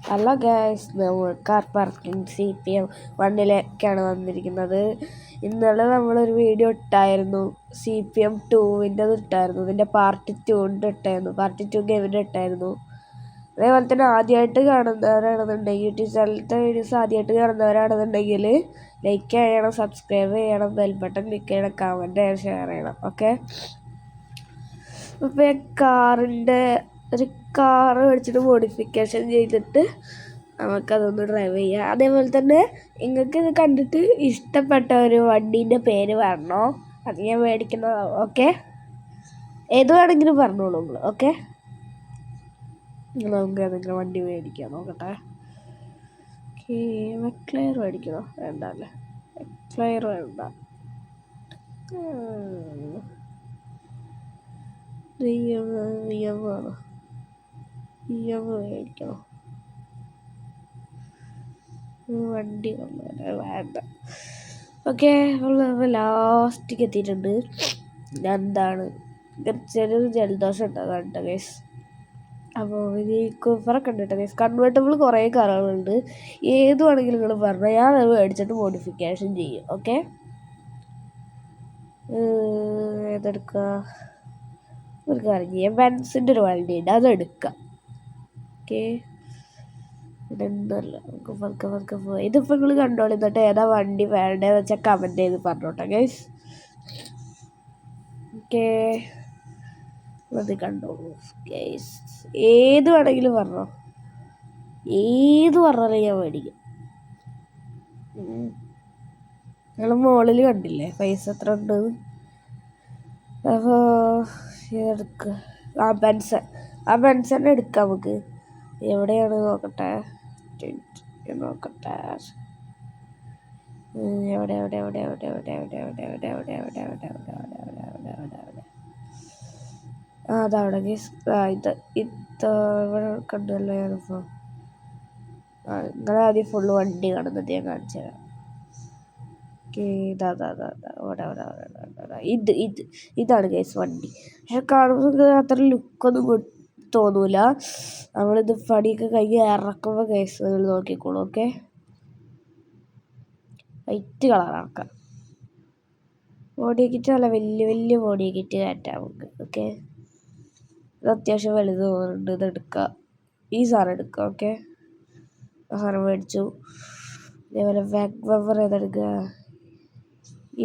Hello guys, നമ്മൾ car parking CPM 1ലേക്കാണ് വന്നിരിക്കുന്നത്. ഇന്നലെ നമ്മളൊരു വീഡിയോ ഇട്ടായിരുന്നു, CPM 2 ഇട്ടായിരുന്നു. ഇതിൻ്റെ പാർട്ട് 2 ഇട്ടായിരുന്നു, പാർട്ട് 2 ഗെയിമിൻ്റെ ഇട്ടായിരുന്നു. അതേപോലെ തന്നെ ആദ്യമായിട്ട് കാണുന്നവരാണെന്നുണ്ടെങ്കിൽ, യൂട്യൂബ് ചാനലത്തെ വീഡിയോസ് ആദ്യമായിട്ട് കാണുന്നവരാണെന്നുണ്ടെങ്കിൽ ലൈക്ക് ചെയ്യണം, സബ്സ്ക്രൈബ് ചെയ്യണം, ബെൽ ബട്ടൺ ക്ലിക്ക് ചെയ്യണം, കമൻറ്റ് ചെയ്യണം, ഷെയർ ചെയ്യണം. ഓക്കെ, അപ്പോൾ ഒരു കാറ് മേടിച്ചിട്ട് മോഡിഫിക്കേഷൻ ചെയ്തിട്ട് നമുക്കതൊന്ന് ഡ്രൈവ് ചെയ്യാം. അതേപോലെ തന്നെ നിങ്ങൾക്ക് ഇത് കണ്ടിട്ട് ഇഷ്ടപ്പെട്ട ഒരു വണ്ടീൻ്റെ പേര് പറഞ്ഞോ, അത് ഞാൻ മേടിക്കുന്നതാവും. ഓക്കെ, ഏത് വേണമെങ്കിലും പറഞ്ഞോളൂ നിങ്ങൾ. ഓക്കെ, നമുക്ക് ഏതെങ്കിലും വണ്ടി മേടിക്കാം, നോക്കട്ടെ. മെക്ലെയർ മേടിക്കണോ? വേണ്ട അല്ലേ, മെക്ലെയർ വേണ്ട. മേടിക്കണോ? വണ്ടി വേണ്ട. ഓക്കെ, നമ്മൾ ലാസ്റ്റിക്ക് എത്തിയിട്ടുണ്ട്. എന്താണ് ചെറിയൊരു ജലദോഷം ഉണ്ടാകാൻ കേട്ടോ ഗൈസ്. അപ്പോൾ ഈ കുഫറൊക്കെ ഉണ്ട് കേട്ടോ ഗൈസ്. കൺവേർട്ടബിൾ കുറേ കാറുകളുണ്ട്, ഏത് വേണമെങ്കിലും നിങ്ങൾ പറഞ്ഞാൽ ഞാൻ അത് മേടിച്ചിട്ട് മോഡിഫിക്കേഷൻ ചെയ്യും. ഓക്കെ, ഏതെടുക്കുക? ഒരു കാര്യം ചെയ്യാം, ബെൻസിൻ്റെ ഒരു വണ്ടി ഉണ്ട്, അതെടുക്കാം. ഓക്കെ, ഇതെന്തല്ല, നമുക്ക് പതുക്കെ പോയി. ഇതിപ്പോൾ നിങ്ങൾ കണ്ടോളൂ, എന്നിട്ട് ഏതാ വണ്ടി വേണ്ടതെന്ന് വെച്ചാൽ കമൻറ്റ് ചെയ്ത് പറഞ്ഞോട്ടെ ഗൈസ്. ഓക്കെ, അത് കണ്ടോളൂ ഗൈസ്. ഏത് വേണമെങ്കിലും പറഞ്ഞോ, ഏത് പറഞ്ഞാലും ഞാൻ മേടിക്കും. നിങ്ങൾ മുകളിൽ കണ്ടില്ലേ പൈസ എത്ര ഉണ്ട്? അപ്പോൾ ഇതെടുക്കുക. ആ ബെൻസൺ എടുക്കാം നമുക്ക്. എവിടെയാണ് നോക്കട്ടെ, എവിടെ അതവിടെ ഗീസ്. ഇവിടെ കണ്ടല്ലോ ഞാനിപ്പോൾ. നിങ്ങളെ ആദ്യം ഫുള്ള് വണ്ടി കാണുന്നത് ഞാൻ കാണിച്ചു തരാം. ഇതാണ് ഗൈസ് വണ്ടി. പക്ഷെ കാണുമ്പോൾ അത്ര ലുക്കൊന്നും തോന്നൂല. നമ്മളിത് പണിയൊക്കെ കഴിഞ്ഞ് ഇറക്കുമ്പോൾ ഗൈസ് നിങ്ങൾ നോക്കിക്കോളൂ. ഓക്കെ, വൈറ്റ് കളറാക്കാം. ബോഡി കിറ്റ് നല്ല വലിയ ബോഡി കിറ്റ് കയറ്റാം നമുക്ക്. ഓക്കെ, ഇത് അത്യാവശ്യം വലുത് തോന്നുന്നുണ്ട്, ഇതെടുക്കുക. ഈ സാധനം എടുക്കുക. ഓക്കെ, ആ സാധനം മേടിച്ചു. അതേപോലെ ബാക്ക് ബമ്പർ ഏതെടുക്കുക?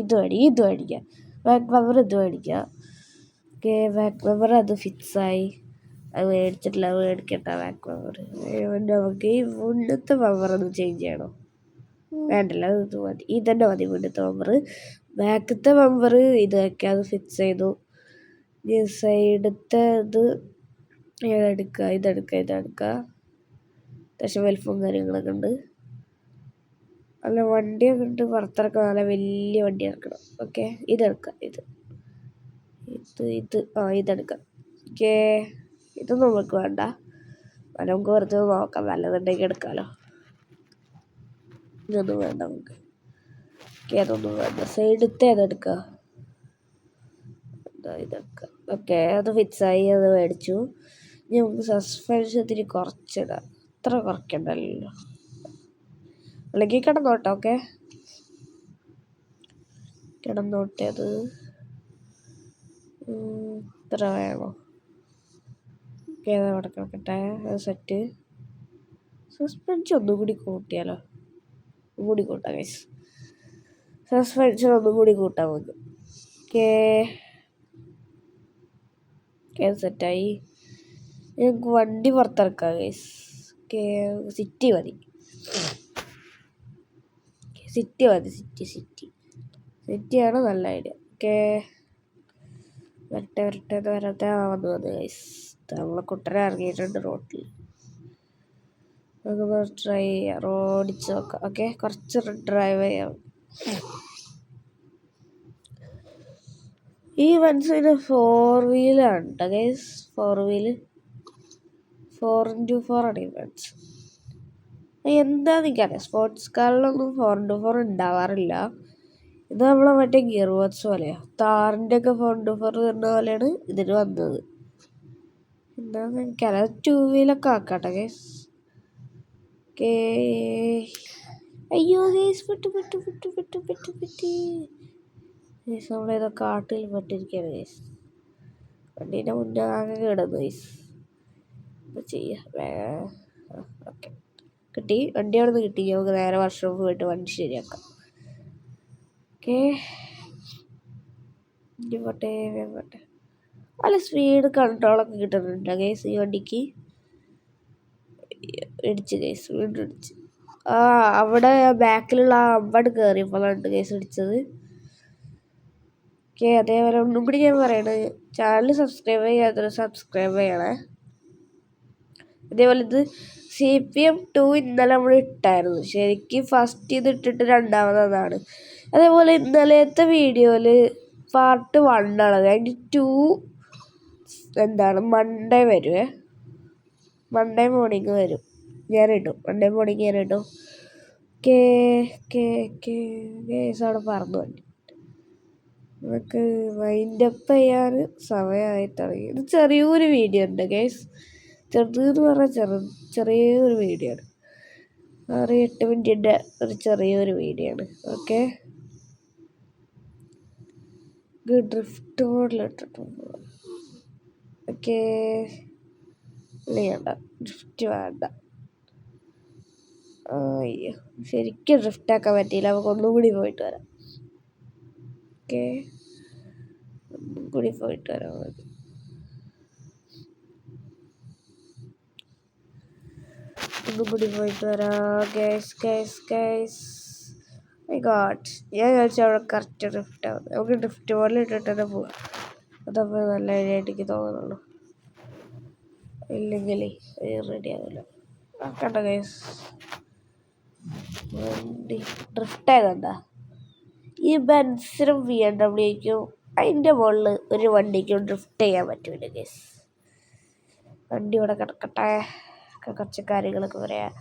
ഇത് മേടിക്കാം. ബാക്ക് ബമ്പർ ഇത് മേടിക്കാം. ഓക്കെ, ബാക്ക് ബമ്പർ അത് ഫിക്സായി. അത് മേടിച്ചിട്ടില്ല, അത് മേടിക്കട്ട ബാക്ക് ബമ്പർ. നമുക്ക് ഈ മുന്നത്തെ ബമ്പർ ഒന്ന് ചേഞ്ച് ചെയ്യണോ? വേണ്ടല്ല, ഇത് മതി, ഇതന്നെ മതി മുന്നത്തെ ബമ്പർ. ബാക്കത്തെ ബമ്പർ ഇതൊക്കെ അത് ഫിക്സ് ചെയ്തു. സൈഡത്തെ ഇത് ഇതെടുക്കുക. അത്യാവശ്യം വലിപ്പം കാര്യങ്ങളൊക്കെ ഉണ്ട്. നല്ല വണ്ടിയൊക്കെ ഉണ്ട്, പുറത്തിറക്കണം, നല്ല വലിയ വണ്ടി ഇറക്കണം. ഓക്കെ, ഇതെടുക്കാം. ഇതെടുക്കാം. ഓക്കെ, ഇതൊന്നും നമുക്ക് വേണ്ട, നമുക്ക് വെറുതെ നോക്കാം, നല്ലതുണ്ടെങ്കിൽ എടുക്കാമല്ലോ. ഇതൊന്നും വേണ്ട നമുക്ക്. ഓക്കെ, അതൊന്നും വേണ്ട. സൈഡത്തെ അതെടുക്കുക. ഇതെടുക്കാം. ഓക്കെ, അത് ഫിക്സായി, അത് മേടിച്ചു. ഇനി നമുക്ക് സസ്പെൻഷൻ ഇത്തിരി കുറച്ചിടാം, അത്ര കുറയ്ക്കണ്ടല്ലോ, അല്ലെങ്കിൽ കിടന്നോട്ടെ. ഓക്കെ, കിടന്നോട്ടെ. അത് ഇത്ര വേണോ? ഓക്കെ, അത് അവിടെ കിടക്കട്ടെ. അത് സെറ്റ്. സസ്പെൻഷൻ ഒന്നും കൂടി കൂട്ടിയാലോ? കൂടി കൂട്ടാം ഗൈസ്, സസ്പെൻഷൻ ഒന്നും കൂടി കൂട്ടാൻ നമുക്ക്. ഓക്കെ, സെറ്റായി. ഞങ്ങൾക്ക് വണ്ടി പുറത്തിറക്കാം ഗൈസ്. ഓക്കെ, സിറ്റിയാണ് നല്ല ഐഡിയ. ഓക്കെ, വരട്ടെ. വന്നു ഗൈസ്. നമ്മളെ കുട്ടനെ ഇറങ്ങിയിട്ടുണ്ട് റോട്ടിൽ. നമുക്ക് ട്രൈ ചെയ്യാം, ഓടിച്ച് നോക്കാം. ഓക്കെ, കുറച്ച് ഡ്രൈവ് ചെയ്യാം. ഈ ബെൻസിന് 4 വീലാണ് കേട്ടോ ഗൈസ്. 4 വീല് 4x4 ആണ് ഈ ബെൻസ്. എന്താന്ന് എനിക്കറിയാം, സ്പോർട്സ് കാറിലൊന്നും 4x4 ഉണ്ടാവാറില്ല. ഇത് നമ്മളെ മറ്റേ ഗിയർ ബോക്സ് പോലെയാണ്. താറിൻ്റെ ഒക്കെ 4x4 വരുന്ന പോലെയാണ് ഇതിന് വന്നത്. എന്താണെന്ന് എനിക്കറിയാം. 2 വീലൊക്കെ ആക്കാട്ടെ ഗൈസ്. ഓക്കേ. അയ്യോ ഗൈസ് പെട്ടി നമ്മളേതോ കാട്ടിൽ പെട്ടിരിക്കുകയാണ് ഗൈസ്. വണ്ടീൻ്റെ മുന്നേ ആകെ കിടന്നു ഗൈസ്. എന്താ ചെയ്യുക? ഓക്കെ, കിട്ടി. വണ്ടി അവിടെ നിന്ന് കിട്ടി. നമുക്ക് നേരെ വർക്ക്ഷോപ്പ് പോയിട്ട് വണ്ടി ശരിയാക്കാം. ഓക്കെ, ഇനി പോട്ടെ. നല്ല സ്പീഡ് കൺട്രോളൊക്കെ കിട്ടുന്നുണ്ട് ഗൈസ് ഈ വണ്ടിക്ക്. ഇടിച്ച് ഗൈസ്, വീണ്ടും ഇടിച്ച്. അവിടെ ബാക്കിലുള്ള അമ്പട് കയറിയപ്പോഴാണ് ഗൈസ് ഇടിച്ചത്. ഓക്കെ, അതേപോലെ ഒന്നും കൂടി ഞാൻ പറയണത്, ചാനൽ സബ്സ്ക്രൈബ് ചെയ്യാത്തൊരു സബ്സ്ക്രൈബ് ചെയ്യണേ. അതേപോലെ ഇത് CPM 2 ഇന്നലെ നമ്മൾ ഇട്ടായിരുന്നു. ശരിക്കും ഫസ്റ്റ് ഇത് ഇട്ടിട്ട് രണ്ടാമതാണ്. അതേപോലെ ഇന്നലത്തെ വീഡിയോയിൽ പാർട്ട് 1 ആണ്. അതിൻ്റെ 2 മൺഡേ വരുവേ. മൺഡേ മോർണിംഗ് വരും. ഞാനിടും മൺഡേ മോർണിംഗ് ഞാനിടും. കേസ് അവിടെ പറഞ്ഞു വണ്ടി. നമുക്ക് വൈൻഡപ്പ് ചെയ്യാൻ സമയമായി തുടങ്ങി. ഇത് ചെറിയൊരു വീഡിയോ ഉണ്ട് ഗൈസ്. ചെറുതെന്ന് പറഞ്ഞാൽ ചെറിയൊരു വീഡിയോ ആണ്. 6-8 മിനിറ്റിൻ്റെ ഒരു ചെറിയൊരു വീഡിയോ ആണ്. ഓക്കെ, ഡ്രിഫ്റ്റ് മോഡിലിട്ടിട്ടുണ്ട്. ഓക്കെ, വേണ്ട, ഡ്രിഫ്റ്റ് വേണ്ട. അയ്യോ, ശരിക്കും ഡ്രിഫ്റ്റ് ആക്കാൻ പറ്റിയില്ല. നമുക്ക് ഒന്നും കൂടി പോയിട്ട് വരാം. ഓക്കെ, ഒന്നും കൂടി പോയിട്ട് വരാം. ഗൈസ്. മൈ ഗോഡ്, ഞാൻ ചോദിച്ചാൽ അവിടെ കറക്റ്റ് ഡ്രിഫ്റ്റ് ആവും. നമുക്ക് ഡ്രിഫ്റ്റ് പോലെ ഇട്ടിട്ട് തന്നെ പോവാം. അതപ്പോൾ നല്ല ഐഡിയായിട്ട് എനിക്ക് തോന്നുന്നുള്ളൂ. ഇല്ലെങ്കിൽ റെഡി ആവില്ല. കണ്ടോ ഗൈസ്, വണ്ടി ഡ്രിഫ്റ്റ് ആയതുകൊണ്ടാ. ഈ ബെൻസിനും BMW അതിൻ്റെ മുകളിൽ ഒരു വണ്ടിക്കും ഡ്രിഫ്റ്റ് ചെയ്യാൻ പറ്റൂല ഗൈസ്. വണ്ടി ഇവിടെ കിടക്കട്ടെ. കുറച്ച് കാര്യങ്ങളൊക്കെ പറയാം.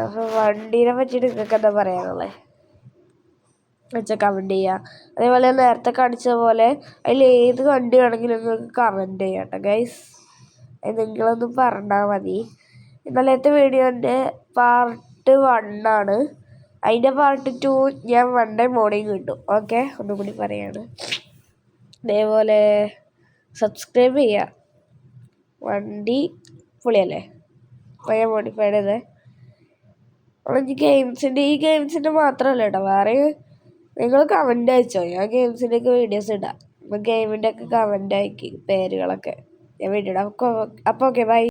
അപ്പോൾ വണ്ടീനെ പറ്റിയിട്ട് നിങ്ങൾക്ക് എന്താ പറയാനുള്ളത് വെച്ചാൽ കമൻറ്റ് ചെയ്യുക. അതേപോലെ നേരത്തെ കാണിച്ച പോലെ അതിൽ ഏത് വണ്ടി വേണമെങ്കിലും നിങ്ങൾക്ക് കമൻറ്റ് ചെയ്യാം കേട്ടോ ഗൈസ്. അത് നിങ്ങളൊന്നും പറഞ്ഞാൽ മതി. ഇന്നലത്തെ വീഡിയോൻ്റെ പാർട്ട് 1 ആണ്. അതിൻ്റെ പാർട്ട് 2 ഞാൻ മൺഡേ മോർണിംഗ് കിട്ടും. ഓക്കെ, ഒന്നും കൂടി പറയാണ്. അതേപോലെ സബ്സ്ക്രൈബ് ചെയ്യുക. വണ്ടി പൊളിയല്ലേ, ഞാൻ മോഡിഫൈഡ് ചെയ്തേ. ഈ ഗെയിംസിൻ്റെ മാത്രമല്ല കേട്ടോ, വേറെ നിങ്ങൾ കമൻറ്റ് അയച്ചോ. ഞാൻ ഗെയിംസിൻ്റെയൊക്കെ വീഡിയോസ് ഇടാം. അപ്പോൾ ഗെയിമിൻ്റെ ഒക്കെ കമൻറ്റ് അയക്കും പേരുകളൊക്കെ ഞാൻ വീഡിയോ ഇടാം. അപ്പോൾ ഓക്കെ, ബൈ.